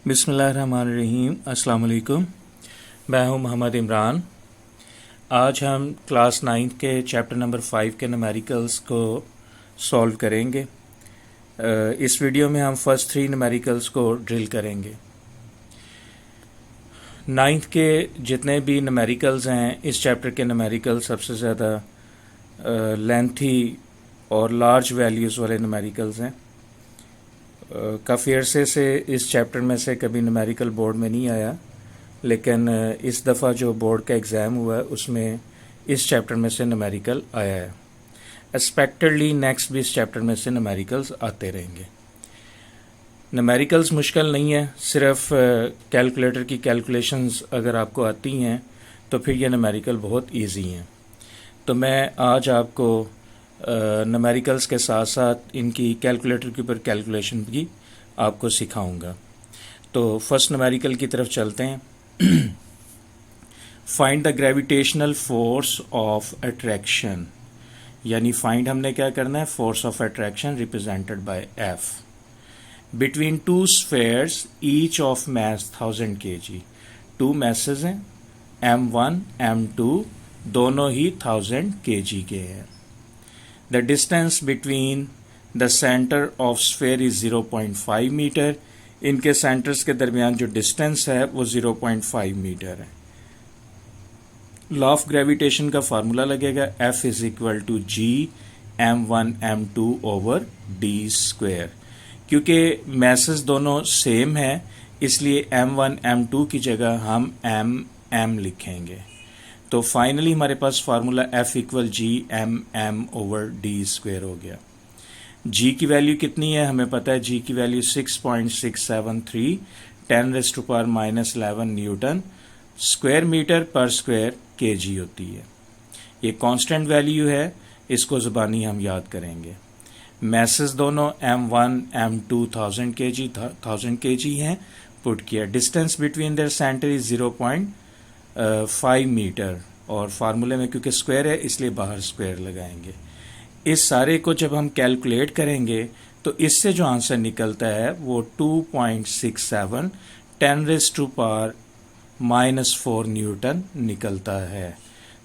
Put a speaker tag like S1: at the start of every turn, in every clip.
S1: बिस्मिल्लाहिर्रहमानिर्रहीम। अस्सलाम वालेकुम। मैं हूं मोहम्मद इमरान। आज हम क्लास 9 के चैप्टर नंबर 5 के न्यूमेरिकल्स को सॉल्व करेंगे। इस वीडियो में हम फर्स्ट 3 न्यूमेरिकल्स को ड्रिल करेंगे। 9th के जितने भी न्यूमेरिकल्स हैं, इस चैप्टर के न्यूमेरिकल सबसे ज़्यादा लेंथी और लार्ज वैल्यूज़ वाले न्यूमेरिकल्स हैं। काफ़ी अरसे से इस चैप्टर में से कभी न्यूमेरिकल बोर्ड में नहीं आया, लेकिन इस दफ़ा जो बोर्ड का एग्ज़ाम हुआ है उसमें इस चैप्टर में से न्यूमेरिकल आया है। एक्सपेक्टेडली नेक्स्ट भी इस चैप्टर में से न्यूमेरिकल्स आते रहेंगे। न्यूमेरिकल्स मुश्किल नहीं है, सिर्फ कैलकुलेटर की कैलकुलेशंस अगर आपको आती हैं तो फिर ये न्यूमेरिकल बहुत इजी हैं। तो मैं आज आपको न्यूमेरिकल्स के साथ साथ इनकी कैलकुलेटर के ऊपर कैलकुलेशन भी आपको सिखाऊंगा। तो फर्स्ट न्यूमेरिकल की तरफ चलते हैं। Find the gravitational force of attraction, यानी फाइंड हमने क्या करना है, force of attraction represented by F between two spheres each of mass 1000 kg। Two masses हैं, M1 M2, दोनों ही 1000 kg के हैं। The distance between the center of sphere is 0.5 metre. इनके सेंटर्स के दरमियान जो डिस्टेंस है वो 0.5 मीटर है। लॉ ऑफ ग्रेविटेशन का फार्मूला लगेगा F is equal to G M1 M2 over D square. क्योंकि मैसेज दोनों सेम है इसलिए M1 M2 की जगह हम M लिखेंगे। तो फाइनली हमारे पास फार्मूला F इक्वल जी M ओवर D स्क्वेयर हो गया। G की वैल्यू कितनी है हमें पता है, G की value 6.673 10⁻⁻11 newton square metre per square kg होती है। ये कांस्टेंट वैल्यू है, इसको ज़बानी हम याद करेंगे। मैसेज दोनों M1 M2 1000 kg हैं, पुट किया। Distance between their centre is 0.5 metre और फार्मूले में क्योंकि स्क्वायर है इसलिए बाहर स्क्वायर लगाएंगे। इस सारे को जब हम कैलकुलेट करेंगे तो इससे जो आंसर निकलता है वो 2.67 10⁻⁻4 न्यूटन निकलता है।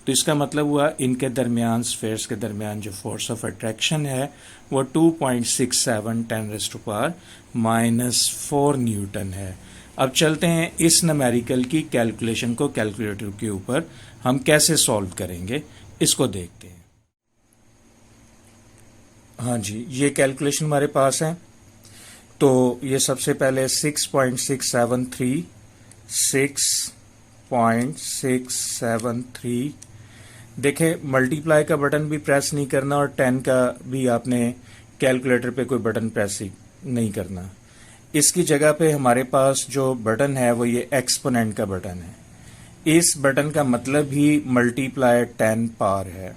S1: तो इसका मतलब हुआ इनके दरमियान, स्फेयर्स के दरमियान जो फोर्स ऑफ अट्रैक्शन है वो 2.67 10⁻⁻4 न्यूटन है। अब चलते हैं इस न्यूमेरिकल की कैलकुलेशन को कैलकुलेटर के ऊपर हम कैसे सॉल्व करेंगे, इसको देखते हैं। हाँ जी, ये कैलकुलेशन हमारे पास है। तो ये सबसे पहले 6.673 देखें, मल्टीप्लाई का बटन भी प्रेस नहीं करना और 10 का भी आपने कैलकुलेटर पे कोई बटन प्रेस नहीं करना। इसकी जगह पे हमारे पास जो बटन है वो ये एक्सपोनेंट का बटन है। इस बटन का मतलब ही मल्टीप्लाई 10 पावर है।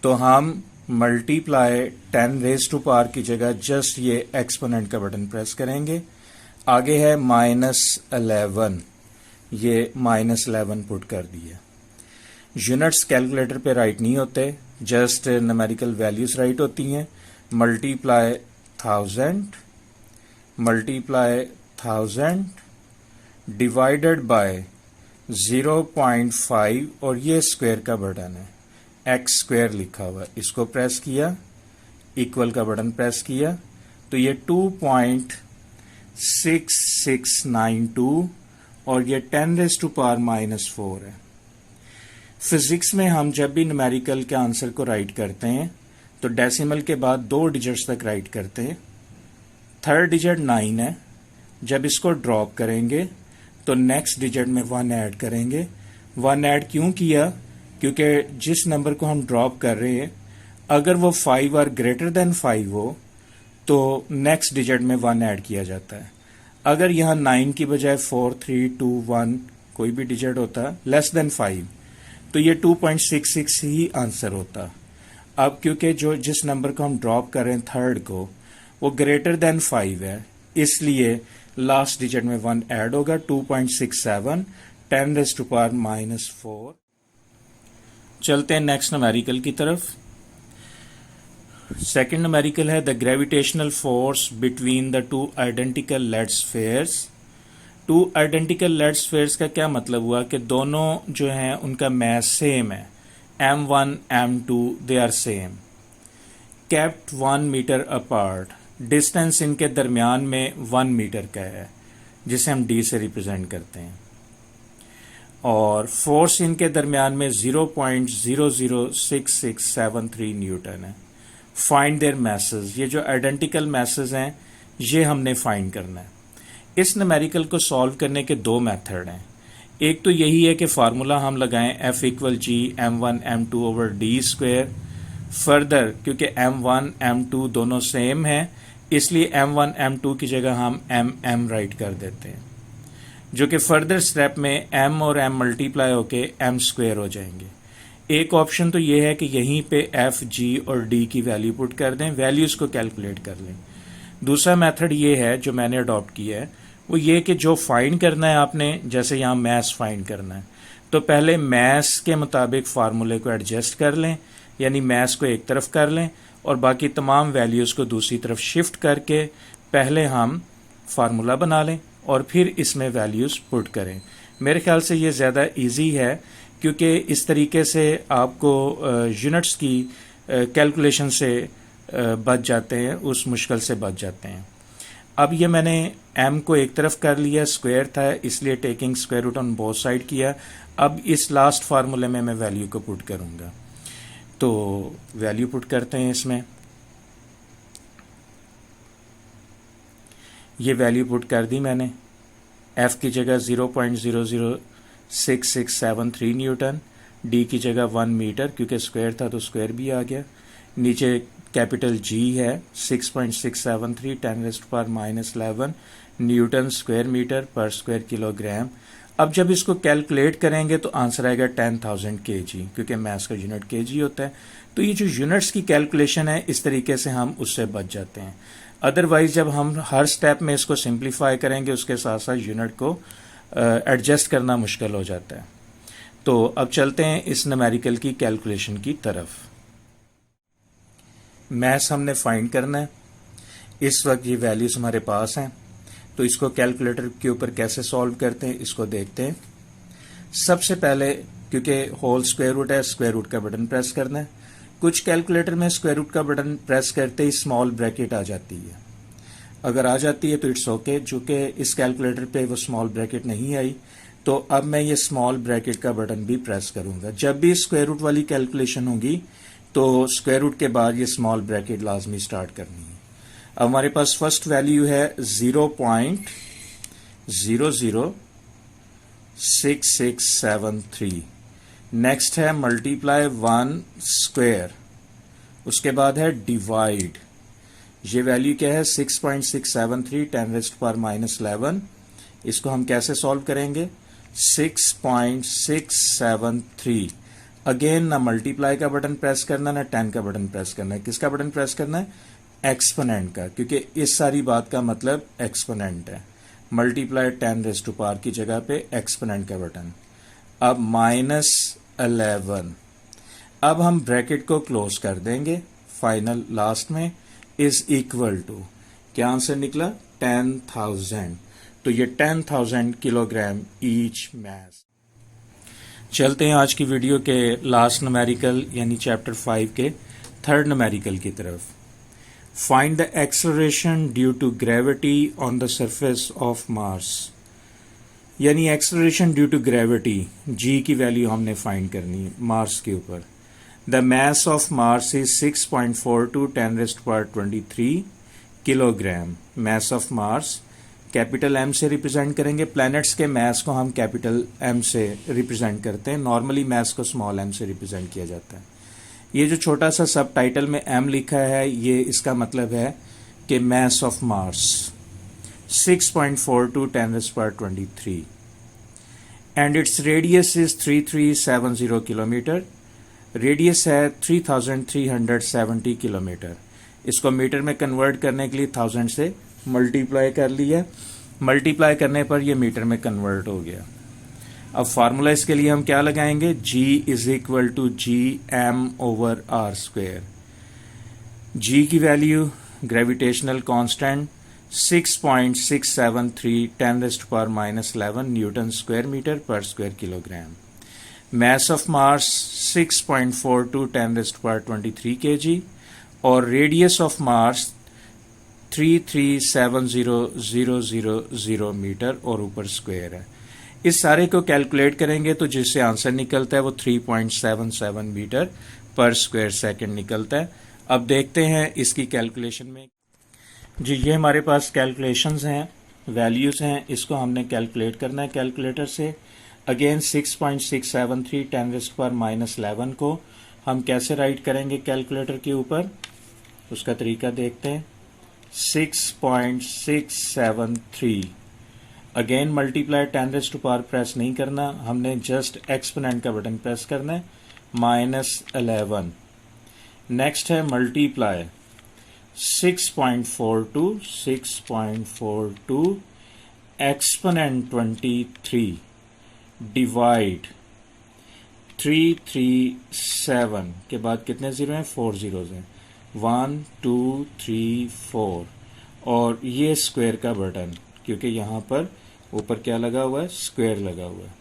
S1: तो हम मल्टीप्लाई 10 रेज टू पावर की जगह जस्ट ये एक्सपोनेंट का बटन प्रेस करेंगे। आगे है -11, ये -11 पुट कर दिया। यूनिट्स कैलकुलेटर पे राइट नहीं होते, जस्ट न्यूमेरिकल वैल्यूज राइट होती हैं। मल्टीप्लाई 1000 डिवाइडेड बाय 0.5 और ये स्क्वायर का बटन है, एक्स स्क्वायर लिखा हुआ है, इसको प्रेस किया, इक्वल का बटन प्रेस किया तो ये 2.6692 और ये 10⁻⁻4 है। फिजिक्स में हम जब भी न्यूमेरिकल के आंसर को राइट करते हैं तो डेसिमल के बाद 2 डिजिट्स तक राइट करते हैं। थर्ड डिजिट 9 है, जब इसको ड्रॉप करेंगे तो नेक्स्ट डिजिट में 1 ऐड करेंगे। 1 ऐड क्यों किया, क्योंकि जिस नंबर को हम ड्रॉप कर रहे हैं अगर वो 5 और ग्रेटर देन 5 हो तो नेक्स्ट डिजिट में 1 ऐड किया जाता है। अगर यहाँ 9 की बजाय 4 3 2 1 कोई भी डिजिट होता लेस देन 5 तो ये 2.66 ही आंसर होता। अब क्योंकि जो जिस नंबर को हम ड्रॉप कर रहे हैं थर्ड को वो ग्रेटर देन 5 है, इसलिए लास्ट डिजिट में 1 ऐड होगा। 2.67 10⁻⁻4। चलते हैं नेक्स्ट न्यूमेरिकल की तरफ। सेकेंड न्यूमेरिकल है the gravitational force between the two identical lead spheres two identical lead spheres का क्या मतलब हुआ कि दोनों जो हैं उनका मैस सेम है, m1 m2 they are same, kept 1 metre apart, distance इनके दरमियान में 1 मीटर का है जिसे हम d से रिप्रेजेंट करते हैं, और फोर्स इनके दरमियान में 0.006673 न्यूटन है। फाइंड देयर मैसेज, ये जो आइडेंटिकल मैसेज हैं ये हमने फाइंड करना है। इस न्यूमेरिकल को सॉल्व करने के दो मेथड हैं। एक तो यही है कि फार्मूला हम लगाएं F इक्वल जी m1 m2 over D square. Further क्योंकि m1 m2 दोनों सेम हैं इसलिए m1 m2 की जगह हम mm राइट कर देते हैं, जो कि फर्दर स्टेप में m और m मल्टीप्लाई होके m स्क्वायर हो जाएंगे। एक ऑप्शन तो ये है कि यहीं पे f, g और d की वैल्यू पुट कर दें, वैल्यूज़ को कैलकुलेट कर लें। दूसरा मेथड ये है जो मैंने अडॉप्ट किया है, वो ये कि जो फाइंड करना है आपने, जैसे यहाँ मैस फाइंड करना है तो पहले मैस के मुताबिक फार्मूले को एडजस्ट कर लें, यानी मैस को एक तरफ कर लें और बाकी तमाम वैल्यूज़ को दूसरी तरफ शिफ्ट करके पहले हम फार्मूला बना लें और फिर इसमें वैल्यूज़ पुट करें। मेरे ख्याल से ये ज़्यादा इजी है क्योंकि इस तरीके से आपको यूनिट्स की कैलकुलेशन से बच जाते हैं, उस मुश्किल से बच जाते हैं। अब ये मैंने m को एक तरफ कर लिया, स्क्वायर था इसलिए taking square root on both side किया। अब इस लास्ट फार्मूले में मैं वैल्यू को पुट करूँगा, तो वैल्यू पुट करते हैं इसमें। ये वैल्यू पुट कर दी मैंने, f की जगह 0.006673 न्यूटन, d की जगह 1 मीटर क्योंकि स्क्वायर था तो स्क्वायर भी आ गया, नीचे कैपिटल G है 6.673 10⁻⁻11 newton square metre per square kilogram. अब जब इसको कैलकुलेट करेंगे तो आंसर आएगा 10,000 kg क्योंकि मैथ्स का यूनिट kg होता है। तो ये जो यूनिट्स की कैलकुलेशन है इस तरीके से हम उससे बच जाते हैं। अदरवाइज जब हम हर स्टेप में इसको सिंप्लीफाई करेंगे उसके साथ साथ यूनिट को एडजस्ट करना मुश्किल हो जाता है। तो अब चलते हैं इस न्यूमेरिकल की कैलकुलेशन की तरफ। मैथ्स हमने फाइंड करना है, इस वक्त ये वैल्यूज हमारे पास हैं, तो इसको कैलकुलेटर के ऊपर कैसे सॉल्व करते हैं इसको देखते हैं। सबसे पहले क्योंकि होल स्क्वायर रूट है, स्क्वायर रूट का बटन प्रेस करना है। कुछ कैलकुलेटर में स्क्वायर रूट का बटन प्रेस करते ही स्मॉल ब्रैकेट आ जाती है, अगर आ जाती है तो इट्स ओके, जो कि इस कैलकुलेटर पे वो स्मॉल ब्रैकेट नहीं आई तो अब मैं ये स्मॉल ब्रैकेट का बटन भी प्रेस करूंगा। जब भी स्क्वायर रूट वाली कैलकुलेशन होगी तो स्क्वायर रूट के बाद ये स्मॉल ब्रैकेट लाजमी स्टार्ट करनी है। अब हमारे पास फर्स्ट वैल्यू है 0.006673, नेक्स्ट है मल्टीप्लाई 1 स्क्वायर, उसके बाद है डिवाइड, ये वैल्यू क्या है 6.673 10⁻⁻11। इसको हम कैसे सॉल्व करेंगे, 6.673 अगेन ना मल्टीप्लाई का बटन प्रेस करना ना 10 का बटन प्रेस करना है। किसका बटन प्रेस करना है, एक्सपोनेंट का, क्योंकि इस सारी बात का मतलब एक्सपोनेंट है। मल्टीप्लाई 10⁻⁴ की जगह पे एक्सपोनेंट का बटन। अब -11, अब हम ब्रैकेट को क्लोज कर देंगे, फाइनल लास्ट में इज इक्वल टू, क्या आंसर निकला 10,000। तो ये 10,000 किलोग्राम ईच मास। चलते हैं आज की वीडियो के लास्ट न्यूमेरिकल यानी चैप्टर 5 के थर्ड न्यूमेरिकल की तरफ। Find the acceleration due to gravity on the surface of Mars, यानी acceleration due to gravity G की वैल्यू हमने फाइंड करनी है मार्स के ऊपर। The mass of Mars is 6.42 10⁻23 kilogram. Mass of Mars capital M से रिप्रेजेंट करेंगे, planets के मास को हम कैपिटल एम से रिप्रेजेंट करते हैं, नॉर्मली मास को स्मॉल एम से रिप्रेजेंट किया जाता है। ये जो छोटा सा सब टाइटल में एम लिखा है ये इसका मतलब है कि मास of Mars 6.42 10⁻23 and its radius is 3370 kilometre. Radius है 3370 किलोमीटर। इसको मीटर में कन्वर्ट करने के लिए 1000 से मल्टीप्लाई कर लिया, मल्टीप्लाई करने पर ये मीटर में कन्वर्ट हो गया। अब फार्मूला इसके लिए हम क्या लगाएंगे, G is equal to GM/r²। G की value gravitational constant 6.673 10⁻⁻11 newton square metre per square kilogram. Mass of Mars 6.42 10⁻23 kg और रेडियस ऑफ मार्स 3370000 मीटर और ऊपर स्क्वायर है। इस सारे को कैलकुलेट करेंगे तो जिससे आंसर निकलता है वो 3.77 मीटर पर स्क्वायर सेकंड निकलता है। अब देखते हैं इसकी कैलकुलेशन में। जी ये हमारे पास कैलकुलेशंस हैं, वैल्यूज़ हैं, इसको हमने कैलकुलेट करना है कैलकुलेटर से। अगेन 6.673 10⁻⁻11 को हम कैसे राइट करेंगे कैलकुलेटर के ऊपर, उसका तरीका देखते हैं। 6.673 अगेन मल्टीप्लाई 10 प्रेस नहीं करना, हमने जस्ट एक्सपोनेंट का बटन प्रेस करना है, -11। नेक्स्ट है मल्टीप्लाई 6.42 एक्सपोनेंट 23 डिवाइड 337 के बाद कितने जीरो हैं, 4 जीरोज हैं, 1 2 3 4 और ये स्क्वायर का बटन क्योंकि यहाँ पर ऊपर क्या लगा हुआ है, स्क्वायर लगा हुआ है,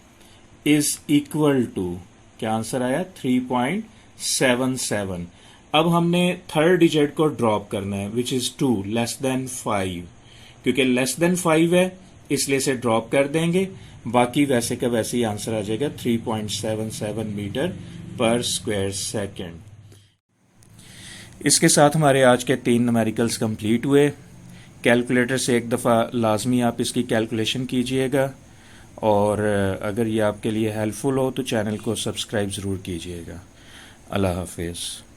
S1: इज इक्वल टू क्या आंसर आया 3.77। अब हमने थर्ड डिजिट को ड्रॉप करना है विच इज 2 लेस देन 5, क्योंकि लेस देन 5 है इसलिए इसे ड्रॉप कर देंगे, बाकी वैसे का वैसे ही आंसर आ जाएगा 3.77 मीटर पर स्क्वायर सेकंड। इसके साथ हमारे आज के 3 न्यूमेरिकल्स कंप्लीट हुए। कैलकुलेटर से एक दफ़ा लाजमी आप इसकी कैलकुलेशन कीजिएगा और अगर ये आपके लिए हेल्पफुल हो तो चैनल को सब्सक्राइब ज़रूर कीजिएगा। अल्लाह हाफिज़।